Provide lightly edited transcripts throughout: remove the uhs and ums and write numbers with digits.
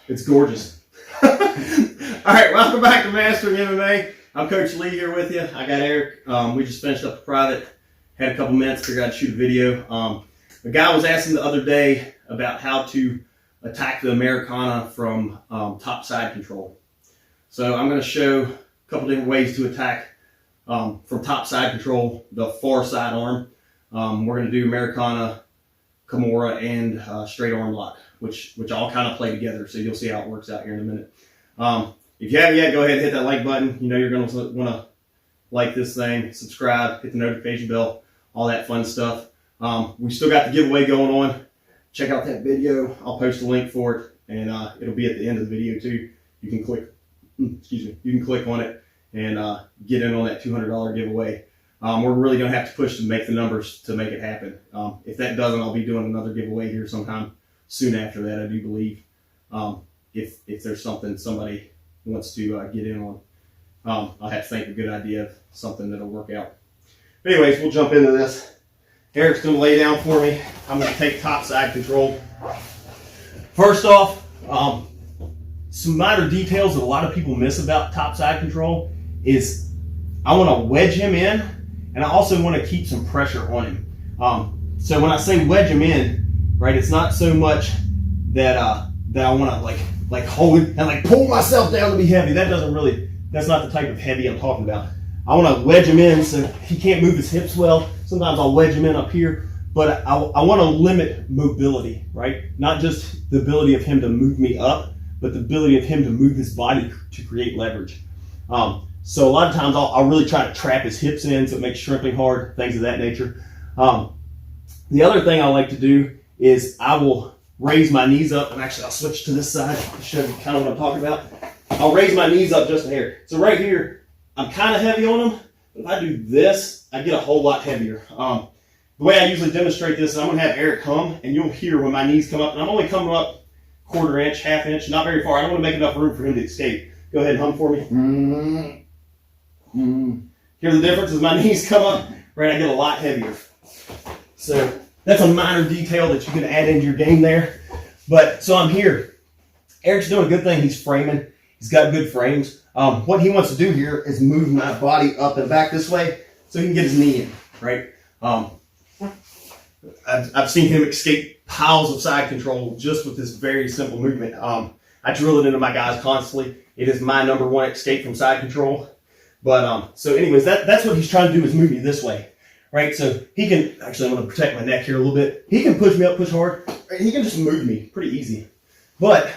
It's gorgeous. All right, welcome back to Mastering MMA. I'm Coach Lee here with you. I got Eric. We just finished up a private. Had a couple minutes, figured I'd shoot a video. A guy was asking the other day about how to attack the Americana from topside control. So I'm going to show a couple different ways to attack from topside control, the far side arm. We're going to do Americana, Kimura, and straight arm lock, which all kind of play together. So you'll see how it works out here in a minute. If you haven't yet, go ahead and hit that like button. You know you're going to want to like this thing, subscribe, hit the notification bell, all that fun stuff. We still got the giveaway going on. Check out that video. I'll post a link for it, and it'll be at the end of the video too. You can click, you can click on it and get in on that $200 giveaway. We're really going to have to push to make the numbers to make it happen. If that doesn't, I'll be doing another giveaway here sometime soon after that, I do believe. If there's something somebody wants to get in on, I'll have to think of a good idea of something that'll work out. But anyways, we'll jump into this. Eric's going to lay down for me. I'm going to take topside control. First off, some minor details that a lot of people miss about topside control is I want to wedge him in, and I also want to keep some pressure on him. So when I say wedge him in, right, it's not so much that that I want to like hold and like pull myself down to be heavy. That's not the type of heavy I'm talking about. I want to wedge him in so he can't move his hips well. Sometimes I'll wedge him in up here, but I want to limit mobility, right? Not just the ability of him to move me up, but the ability of him to move his body to create leverage. So a lot of times I'll really try to trap his hips in so it makes shrimping hard, things of that nature. The other thing I like to do is I will raise my knees up, and actually I'll switch to this side to show you kind of what I'm talking about. I'll raise my knees up just a hair. So right here, I'm kind of heavy on them, but if I do this, I get a whole lot heavier. The way I usually demonstrate this is I'm going to have Eric hum, and you'll hear when my knees come up, and I'm only coming up quarter inch, half inch, not very far. I don't want to make enough room for him to escape. Go ahead and hum for me. Hear the difference as my knees come up, right? I get a lot heavier. So that's a minor detail that you can add into your game there. But so I'm here. Eric's doing a good thing. He's framing. He's got good frames. What he wants to do here is move my body up and back this way so he can get his knee in, right? I've seen him escape piles of side control just with this very simple movement. I drill it into my guys constantly. It is my number one escape from side control. But so anyways, that's what he's trying to do is move me this way, right? So he can, actually I'm going to protect my neck here a little bit. He can push me up, push hard. Right? He can just move me pretty easy. But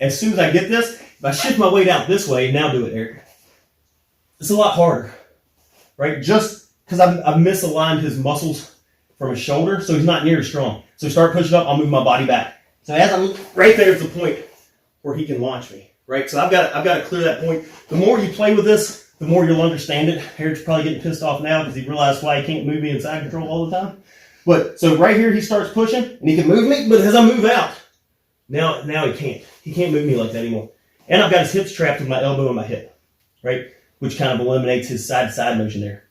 as soon as I get this, if I shift my weight out this way, now do it, Eric. It's a lot harder, right? Just because I've misaligned his muscles from his shoulder, so he's not near as strong. So start pushing up, I'll move my body back. So as I'm right there's the point where he can launch me, right? So I've got to clear that point. The more you play with this, the more you'll understand it. Eric's probably getting pissed off now because he realized why he can't move me in side control all the time. But so right here he starts pushing and he can move me, but as I move out, now he can't. He can't move me like that anymore. And I've got his hips trapped with my elbow and my hip, right? Which kind of eliminates his side-to-side motion there.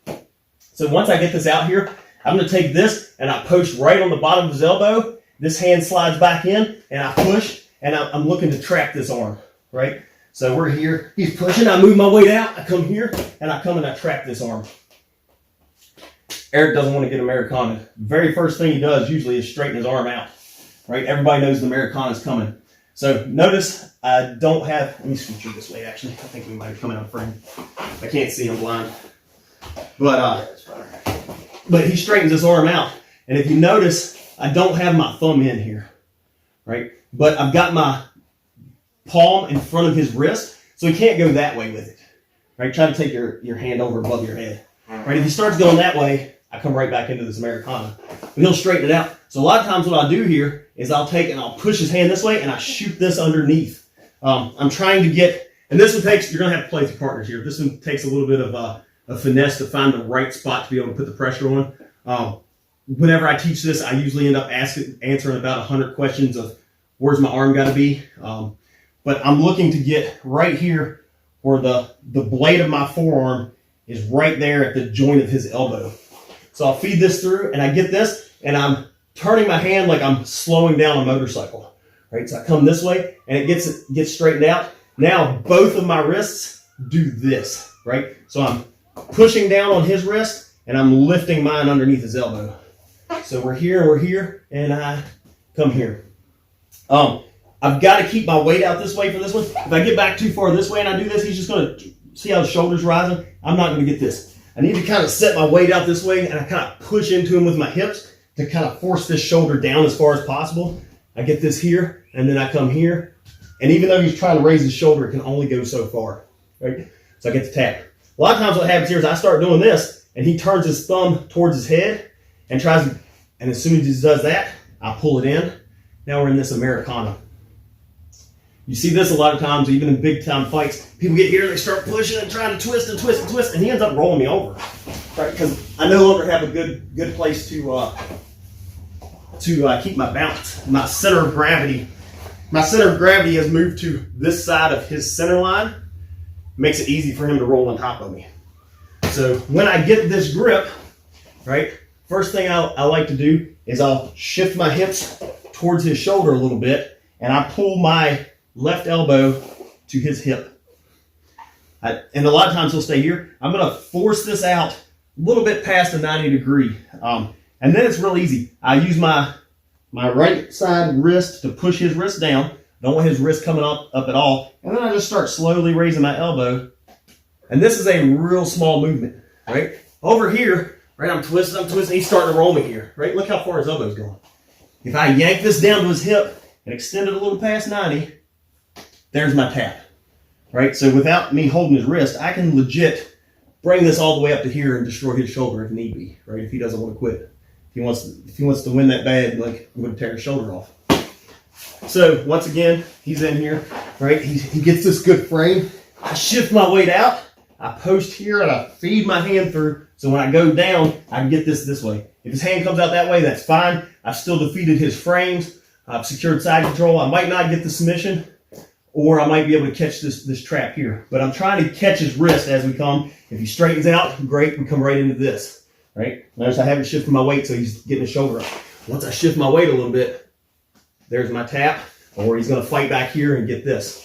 So once I get this out here, I'm going to take this and I post right on the bottom of his elbow. This hand slides back in and I push and I'm looking to trap this arm, right? So we're here. He's pushing. I move my weight out. I come here and I come and I trap this arm. Eric doesn't want to get Americana. Very first thing he does usually is straighten his arm out, right? Everybody knows the Americana's coming. So notice I don't have, let me switch you this way actually. I think we might have come out of frame. I can't see, I'm blind. But he straightens his arm out. And if you notice, I don't have my thumb in here, right? But I've got my palm in front of his wrist, so he can't go that way with it, right? Try to take your hand over above your head, right? If he starts going that way, I come right back into this Americana. But he'll straighten it out. So a lot of times what I'll do here is I'll take and I'll push his hand this way and I shoot this underneath. I'm trying to get, and this one takes, you're going to have to play with your partners here. This one takes a little bit of a finesse to find the right spot to be able to put the pressure on. Whenever I teach this, I usually end up answering about 100 questions of where's my arm got to be. But I'm looking to get right here where the blade of my forearm is right there at the joint of his elbow. So I'll feed this through and I get this and I'm turning my hand like I'm slowing down a motorcycle, right? So I come this way and it gets straightened out. Now both of my wrists do this, right? So I'm pushing down on his wrist and I'm lifting mine underneath his elbow. So we're here, and I come here. I've got to keep my weight out this way for this one. If I get back too far this way and I do this, he's just going to see how the shoulder's rising. I'm not going to get this. I need to kind of set my weight out this way, and I kind of push into him with my hips to kind of force this shoulder down as far as possible. I get this here, and then I come here. And even though he's trying to raise his shoulder, it can only go so far, right? So I get the tap. A lot of times what happens here is I start doing this, and he turns his thumb towards his head and tries to, and as soon as he does that, I pull it in. Now we're in this Americana. You see this a lot of times, even in big time fights. People get here and they start pushing and trying to twist and twist and twist, and he ends up rolling me over, right? Because I no longer have a good place to keep my balance. My center of gravity has moved to this side of his center line. Makes it easy for him to roll on top of me. So when I get this grip, right, first thing I like to do is I'll shift my hips towards his shoulder a little bit, and I pull my left elbow to his hip. And a lot of times he'll stay here. I'm going to force this out a little bit past the 90 degree. And then it's real easy. I use my right side wrist to push his wrist down. Don't want his wrist coming up at all. And then I just start slowly raising my elbow. And this is a real small movement, right? Over here, right, I'm twisting, he's starting to roll me here, right? Look how far his elbow's going. If I yank this down to his hip and extend it a little past 90, there's my tap, right? So without me holding his wrist, I can legit bring this all the way up to here and destroy his shoulder if need be, right? If he doesn't want to quit. If he wants to win that bad, like, I'm going to tear his shoulder off. So once again, he's in here, right? He gets this good frame. I shift my weight out. I post here and I feed my hand through. So when I go down, I can get this way. If his hand comes out that way, that's fine. I've still defeated his frames. I've secured side control. I might not get the submission, or I might be able to catch this trap here. But I'm trying to catch his wrist as we come. If he straightens out, great, we come right into this, right? Notice I haven't shifted my weight, so he's getting his shoulder up. Once I shift my weight a little bit, there's my tap, or he's going to fight back here and get this.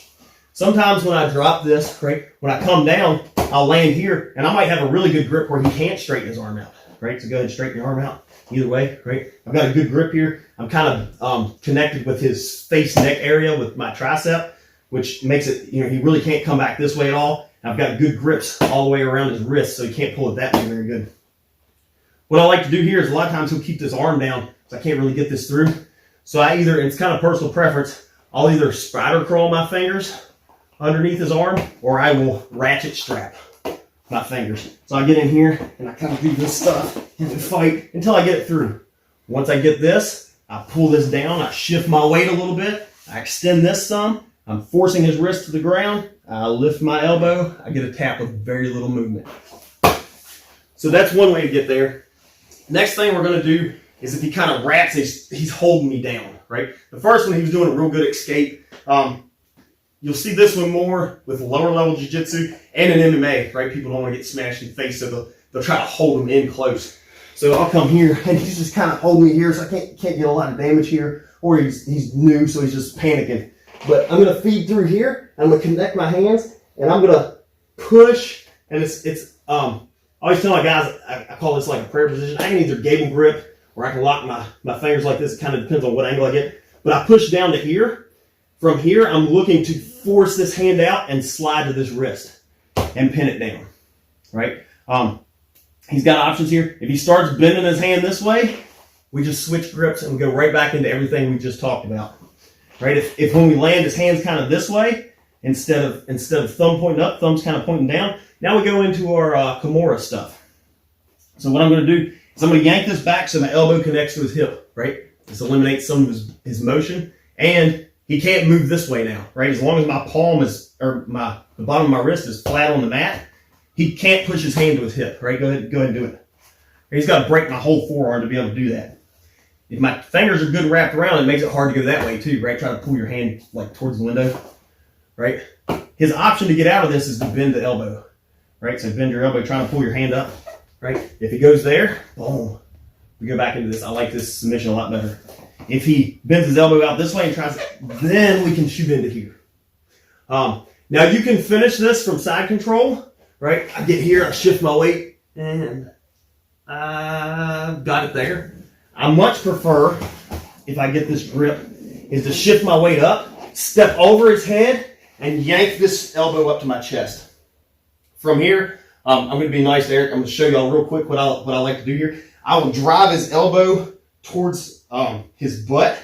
Sometimes when I drop this, right, when I come down, I'll land here, and I might have a really good grip where he can't straighten his arm out, right? So go ahead and straighten your arm out either way, right? I've got a good grip here. I'm kind of connected with his face neck area with my tricep, which makes it, he really can't come back this way at all. And I've got good grips all the way around his wrist, so he can't pull it that way very good. What I like to do here is a lot of times he'll keep this arm down, so I can't really get this through. So it's kind of personal preference, I'll either spider crawl my fingers underneath his arm, or I will ratchet strap my fingers. So I get in here and I kind of do this stuff and fight until I get it through. Once I get this, I pull this down, I shift my weight a little bit, I extend this some, I'm forcing his wrist to the ground, I lift my elbow, I get a tap with very little movement. So that's one way to get there. Next thing we're going to do is if he kind of wraps, he's holding me down, right? The first one, he was doing a real good escape. You'll see this one more with lower level jiu-jitsu and in MMA, right? People don't want to get smashed in the face, so they'll try to hold him in close. So I'll come here, and he's just kind of holding me here, so I can't get a lot of damage here. Or he's new, so he's just panicking. But I'm going to feed through here, I'm going to connect my hands, and I'm going to push, and I always tell my guys, I call this like a prayer position. I can either gable grip, or I can lock my fingers like this. It kind of depends on what angle I get. But I push down to here. From here, I'm looking to force this hand out and slide to this wrist and pin it down, right? He's got options here. If he starts bending his hand this way, we just switch grips and we go right back into everything we just talked about, right? If when we land, his hand's kind of this way, instead of thumb pointing up, thumb's kind of pointing down, now we go into our Kimura stuff. So what I'm going to do is I'm going to yank this back so my elbow connects to his hip, right? This eliminates some of his motion, and he can't move this way now, right? As long as my palm is, or the bottom of my wrist is flat on the mat, he can't push his hand to his hip, right? Go ahead and do it. He's got to break my whole forearm to be able to do that. If my fingers are good wrapped around, it makes it hard to go that way too, right? Try to pull your hand like towards the window, right? His option to get out of this is to bend the elbow, right? So bend your elbow, trying to pull your hand up, right? If he goes there, boom, we go back into this. I like this submission a lot better. If he bends his elbow out this way and tries, then we can shoot into here. Now you can finish this from side control, right? I get here, I shift my weight, and I got it there. I much prefer, if I get this grip, is to shift my weight up, step over his head, and yank this elbow up to my chest. From here, I'm going to be nice to Eric. I'm going to show y'all real quick what I like to do here. I will drive his elbow towards his butt,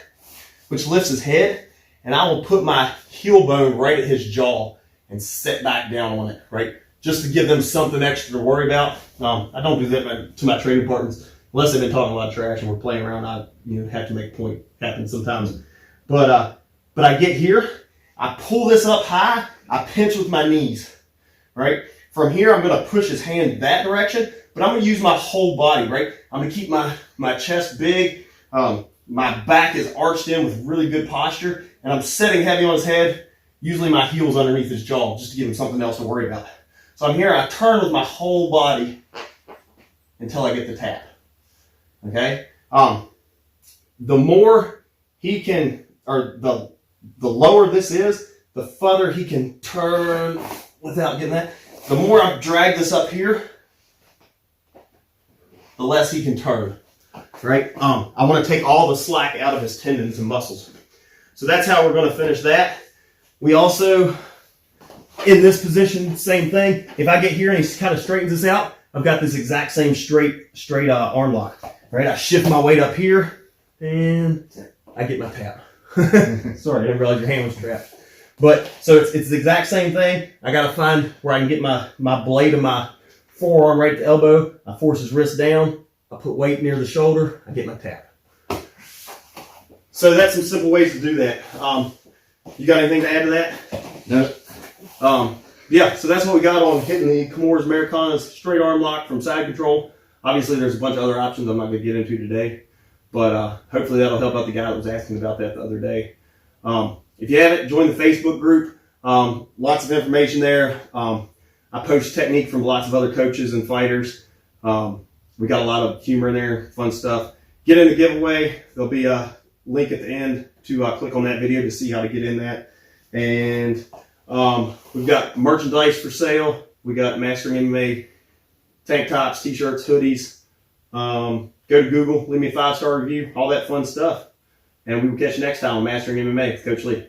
which lifts his head, and I will put my heel bone right at his jaw and sit back down on it, right? Just to give them something extra to worry about. I don't do that to my training partners unless they've been talking a lot of trash and we're playing around. I have to make a point happen sometimes. But I get here, I pull this up high, I pinch with my knees, right? From here, I'm going to push his hand that direction, but I'm going to use my whole body, right? I'm going to keep my chest big. My back is arched in with really good posture, and I'm sitting heavy on his head. Usually my heel's underneath his jaw just to give him something else to worry about. So I'm here, I turn with my whole body until I get the tap. Okay? The more he can, or the lower this is, the further he can turn without getting that. The more I drag this up here, the less he can turn. Right? I want to take all the slack out of his tendons and muscles. So that's how we're going to finish that. We also, in this position, same thing. If I get here and he kind of straightens this out, I've got this exact same straight arm lock. Right? I shift my weight up here, and I get my tap. Sorry, I didn't realize your hand was trapped. But so it's the exact same thing. I got to find where I can get my blade of my forearm right at the elbow. I force his wrist down. I put weight near the shoulder. I get my tap. So that's some simple ways to do that. You got anything to add to that? No. Yeah, so that's what we got on hitting the Kimura's Americana's straight arm lock from side control. Obviously, there's a bunch of other options I'm not going to get into today. But hopefully that'll help out the guy that was asking about that the other day. If you haven't, join the Facebook group. Lots of information there. I post technique from lots of other coaches and fighters. We got a lot of humor in there, fun stuff. Get in the giveaway. There'll be a link at the end to click on that video to see how to get in that. And we've got merchandise for sale. We got Mastering MMA tank tops, t-shirts, hoodies. Go to Google, leave me a 5-star review, all that fun stuff. And we will catch you next time on Mastering MMA with Coach Lee.